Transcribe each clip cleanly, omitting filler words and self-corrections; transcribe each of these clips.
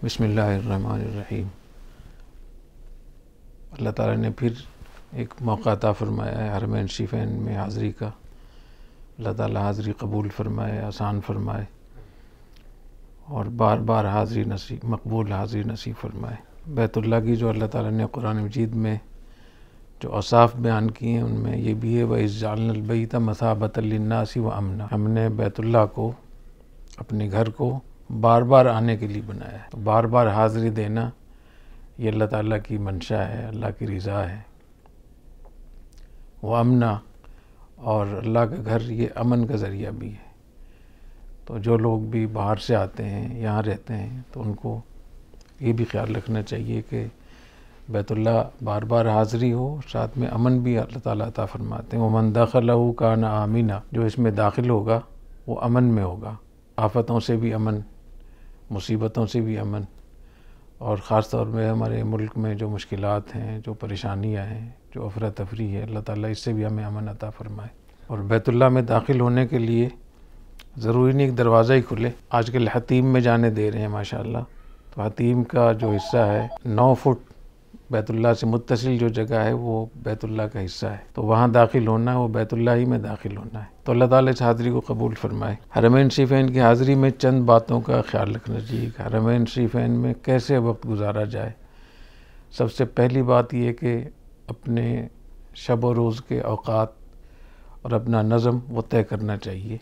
بسم اللہ الرحمن الرحیم۔ اللہ تعالیٰ نے پھر ایک موقع عطا فرمایا ہے حرمین شریفین میں حاضری کا۔ اللہ تعالیٰ حاضری قبول فرمائے، آسان فرمائے اور بار بار حاضری نصیب، مقبول حاضری نصیب فرمائے۔ بیت اللہ کی جو اللہ تعالیٰ نے قرآن مجید میں جو اوصاف بیان کیے ہیں ان میں یہ بھی ہے وَإِذْ جَعَلْنَا الْبَيْتَ مَثَابَةً لِلنَّاسِ وَأَمْنًا، ہم نے بیت اللہ کو، اپنے گھر کو بار بار آنے کے لیے بنایا ہے۔ تو بار بار حاضری دینا یہ اللہ تعالیٰ کی منشا ہے، اللہ کی رضا ہے۔ وہ امنا، اور اللہ کا گھر یہ امن کا ذریعہ بھی ہے۔ تو جو لوگ بھی باہر سے آتے ہیں، یہاں رہتے ہیں، تو ان کو یہ بھی خیال رکھنا چاہیے کہ بیت اللہ بار بار حاضری ہو، ساتھ میں امن بھی اللہ تعالیٰ عطا فرماتے ہیں۔ وَمَن دَخَلَهُ كَانَ آمِنًا، جو اس میں داخل ہوگا وہ امن میں ہوگا، آفتوں سے بھی امن، مصیبتوں سے بھی امن، اور خاص طور پہ ہمارے ملک میں جو مشکلات ہیں، جو پریشانیاں ہیں، جو افراتفری ہے، اللہ تعالیٰ اس سے بھی ہمیں امن عطا فرمائے۔ اور بیت اللہ میں داخل ہونے کے لیے ضروری نہیں ایک دروازہ ہی کھلے، آج کل حتیم میں جانے دے رہے ہیں ماشاءاللہ۔ تو حتیم کا جو حصہ ہے 9 فٹ بیت اللہ سے متصل جو جگہ ہے وہ بیت اللہ کا حصہ ہے، تو وہاں داخل ہونا ہے، وہ بیت اللہ ہی میں داخل ہونا ہے۔ تو اللہ تعالیٰ اس حاضری کو قبول فرمائے۔ حرمین شریفین کی حاضری میں چند باتوں کا خیال رکھنا چاہیے کہ حرمین شریفین میں کیسے وقت گزارا جائے۔ سب سے پہلی بات یہ کہ اپنے شب و روز کے اوقات اور اپنا نظم وہ طے کرنا چاہیے۔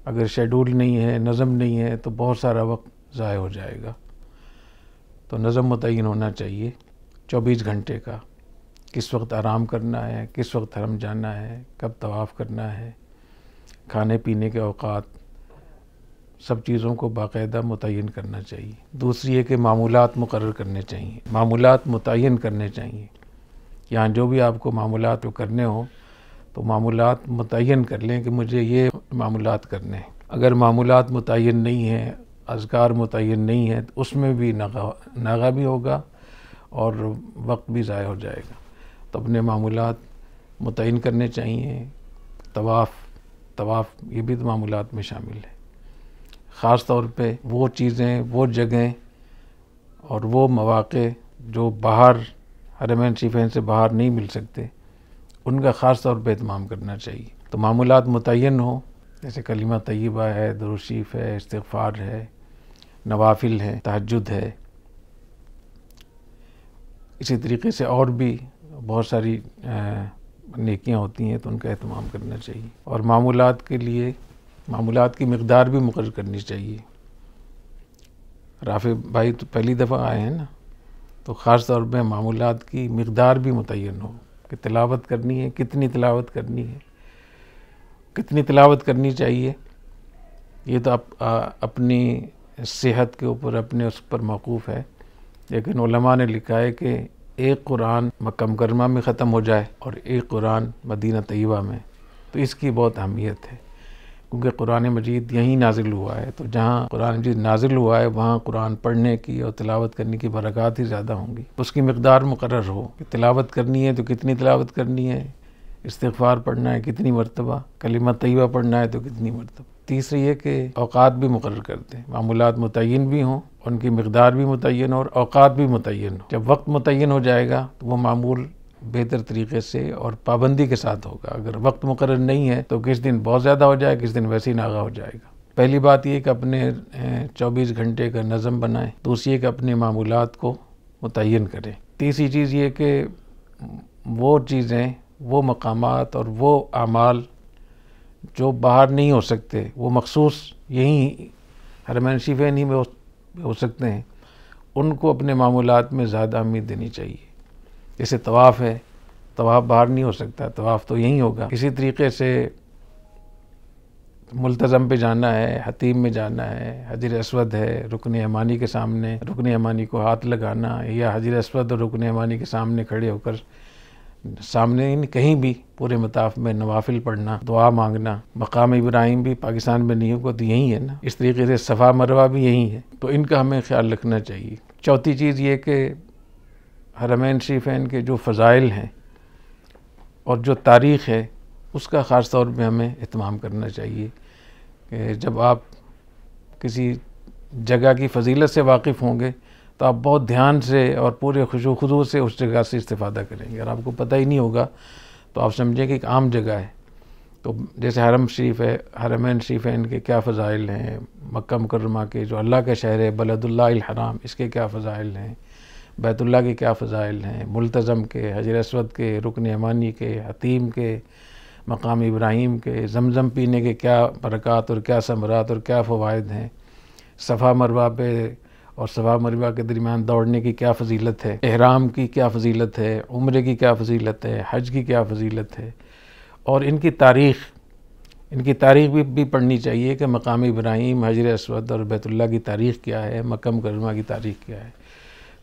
اگر شیڈول نہیں ہے، نظم نہیں ہے تو بہت سارا وقت ضائع ہو جائے گا۔ تو نظم متعین ہونا چاہیے 24 گھنٹے کا، کس وقت آرام کرنا ہے، کس وقت حرم جانا ہے، کب طواف کرنا ہے، کھانے پینے کے اوقات، سب چیزوں کو باقاعدہ متعین کرنا چاہیے۔ دوسری یہ کہ معمولات مقرر کرنے چاہیے، معمولات متعین کرنے چاہیے۔ یہاں جو بھی آپ کو معمولات کرنے ہوں تو معمولات متعین کر لیں کہ مجھے یہ معمولات کرنے ہیں۔ اگر معمولات متعین نہیں ہیں، اذکار متعین نہیں ہے تو اس میں بھی ناغہ بھی ہوگا اور وقت بھی ضائع ہو جائے گا۔ تو اپنے معمولات متعین کرنے چاہیے۔ طواف یہ بھی تو معمولات میں شامل ہے۔ خاص طور پہ وہ چیزیں، وہ جگہیں اور وہ مواقع جو باہر حرمین شریفین سے باہر نہیں مل سکتے، ان کا خاص طور پہ اہتمام کرنا چاہیے۔ تو معمولات متعین ہوں، جیسے کلمہ طیبہ ہے، درود شریف ہے، استغفار ہے، نوافل ہے، تہجد ہے۔ اسی طریقے سے اور بھی بہت ساری نیکیاں ہوتی ہیں تو ان کا اہتمام کرنا چاہیے۔ اور معمولات کے لیے معمولات کی مقدار بھی مقرر کرنی چاہیے۔ رافع بھائی تو پہلی دفعہ آئے ہیں نا، تو خاص طور پہ معمولات کی مقدار بھی متعین ہو کہ تلاوت کرنی ہے، کتنی تلاوت کرنی ہے، کتنی تلاوت کرنی چاہیے۔ یہ تو اپنی صحت کے اوپر، اپنے اس پر موقوف ہے، لیکن علماء نے لکھا ہے کہ ایک قرآن مکہ مکرمہ میں ختم ہو جائے اور ایک قرآن مدینہ طیبہ میں، تو اس کی بہت اہمیت ہے، کیونکہ قرآن مجید یہیں نازل ہوا ہے۔ تو جہاں قرآن مجید نازل ہوا ہے وہاں قرآن پڑھنے کی اور تلاوت کرنے کی برکات ہی زیادہ ہوں گی۔ اس کی مقدار مقرر ہو کہ تلاوت کرنی ہے تو کتنی تلاوت کرنی ہے، استغفار پڑھنا ہے کتنی مرتبہ، کلمہ طیبہ پڑھنا ہے تو کتنی مرتبہ۔ تیسری یہ کہ اوقات بھی مقرر کر دیں، معمولات متعین بھی ہوں، ان کی مقدار بھی متعین ہو اور اوقات بھی متعین ہو۔ جب وقت متعین ہو جائے گا تو وہ معمول بہتر طریقے سے اور پابندی کے ساتھ ہوگا۔ اگر وقت مقرر نہیں ہے تو کس دن بہت زیادہ ہو جائے، کس دن ویسے ہی ناغہ ہو جائے گا۔ پہلی بات یہ کہ اپنے 24 گھنٹے کا نظم بنائیں۔ دوسری یہ کہ اپنے معمولات کو متعین کریں۔ تیسری چیز یہ کہ وہ چیزیں، وہ مقامات اور وہ اعمال جو باہر نہیں ہو سکتے، وہ مخصوص یہیں حرمین شریفین ہی میں ہو سکتے ہیں، ان کو اپنے معمولات میں زیادہ اہمیت دینی چاہیے۔ جیسے طواف ہے، طواف باہر نہیں ہو سکتا، طواف تو یہیں ہوگا۔ اسی طریقے سے ملتزم پہ جانا ہے، حتیم میں جانا ہے، حجر اسود ہے، رکن یمانی کے سامنے رکن یمانی کو ہاتھ لگانا، یا حجر اسود اور رکن یمانی کے سامنے کھڑے ہو کر سامنے کہیں بھی پورے مطاف میں نوافل پڑھنا، دعا مانگنا۔ مقام ابراہیم بھی پاکستان میں نہیں ہوگا تو یہیں ہے نا، اس طریقے سے صفا مروہ بھی یہیں ہے، تو ان کا ہمیں خیال رکھنا چاہیے۔ چوتھی چیز یہ کہ حرمین شریفین کے جو فضائل ہیں اور جو تاریخ ہے اس کا خاص طور پہ ہمیں اہتمام کرنا چاہیے کہ جب آپ کسی جگہ کی فضیلت سے واقف ہوں گے تو آپ بہت دھیان سے اور پورے خشوع و خضوع سے اس جگہ سے استفادہ کریں گے. اور آپ کو پتہ ہی نہیں ہوگا تو آپ سمجھیں کہ ایک عام جگہ ہے. تو جیسے حرم شریف ہے، حرمین شریفین کے کیا فضائل ہیں، مکہ مکرمہ کے جو اللہ کا شہر ہے بلد اللہ الحرام، اس کے کیا فضائل ہیں، بیت اللہ کے کیا فضائل ہیں، ملتزم کے، حجر اسود کے، رکن یمانی کے، حتیم کے، مقام ابراہیم کے، زمزم پینے کے کیا برکات اور کیا ثمرات اور کیا فوائد ہیں، صفا مروہ پہ اور صفا مروہ کے درمیان دوڑنے کی کیا فضیلت ہے، احرام کی کیا فضیلت ہے، عمرے کی کیا فضیلت ہے، حج کی کیا فضیلت ہے. اور ان کی تاریخ بھی پڑھنی چاہیے کہ مقام ابراہیم، حجر اسود اور بیت اللہ کی تاریخ کیا ہے، مکہ مکرمہ کی تاریخ کیا ہے.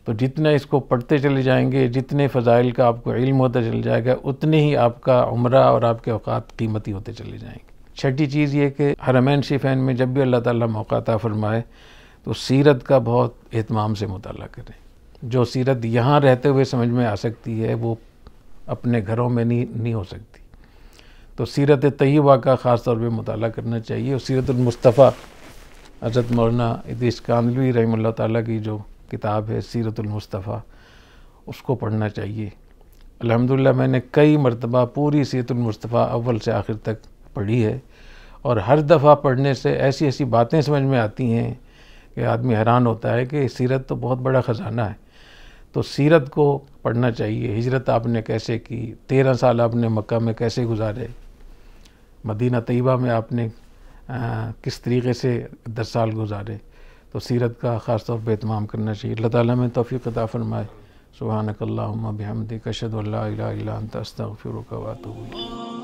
تو جتنا اس کو پڑھتے چلے جائیں گے، جتنے فضائل کا آپ کو علم ہوتا چل جائے گا، اتنے ہی آپ کا عمرہ اور آپ کے اوقات قیمتی ہوتے چلے جائیں گے. چھٹی چیز یہ کہ حرمین شریفین میں جب بھی اللہ تعالیٰ موقع عطا فرمائے تو سیرت کا بہت اہتمام سے مطالعہ کریں. جو سیرت یہاں رہتے ہوئے سمجھ میں آ سکتی ہے وہ اپنے گھروں میں نہیں ہو سکتی. تو سیرت طیبہ کا خاص طور پہ مطالعہ کرنا چاہیے. اور سیرت المصطفیٰ حضرت مولانا ادریس کاندھلوی رحمہ اللہ تعالیٰ کی جو کتاب ہے سیرت المصطفیٰ، اس کو پڑھنا چاہیے. الحمدللہ میں نے کئی مرتبہ پوری سیرت المصطفیٰ اول سے آخر تک پڑھی ہے، اور ہر دفعہ پڑھنے سے ایسی ایسی باتیں سمجھ میں آتی ہیں کہ آدمی حیران ہوتا ہے کہ سیرت تو بہت بڑا خزانہ ہے. تو سیرت کو پڑھنا چاہیے. ہجرت آپ نے کیسے کی، 13 سال آپ نے مکہ میں کیسے گزارے، مدینہ طیبہ میں آپ نے کس طریقے سے 10 سال گزارے. تو سیرت کا خاص طور پہ اہتمام کرنا چاہیے. اللہ تعالیٰ میں توفیق عطا فرمائے. سبحانک اللہم بحمدک اشہد ان لا الہ الا انت استغفرک و اتوب الیک.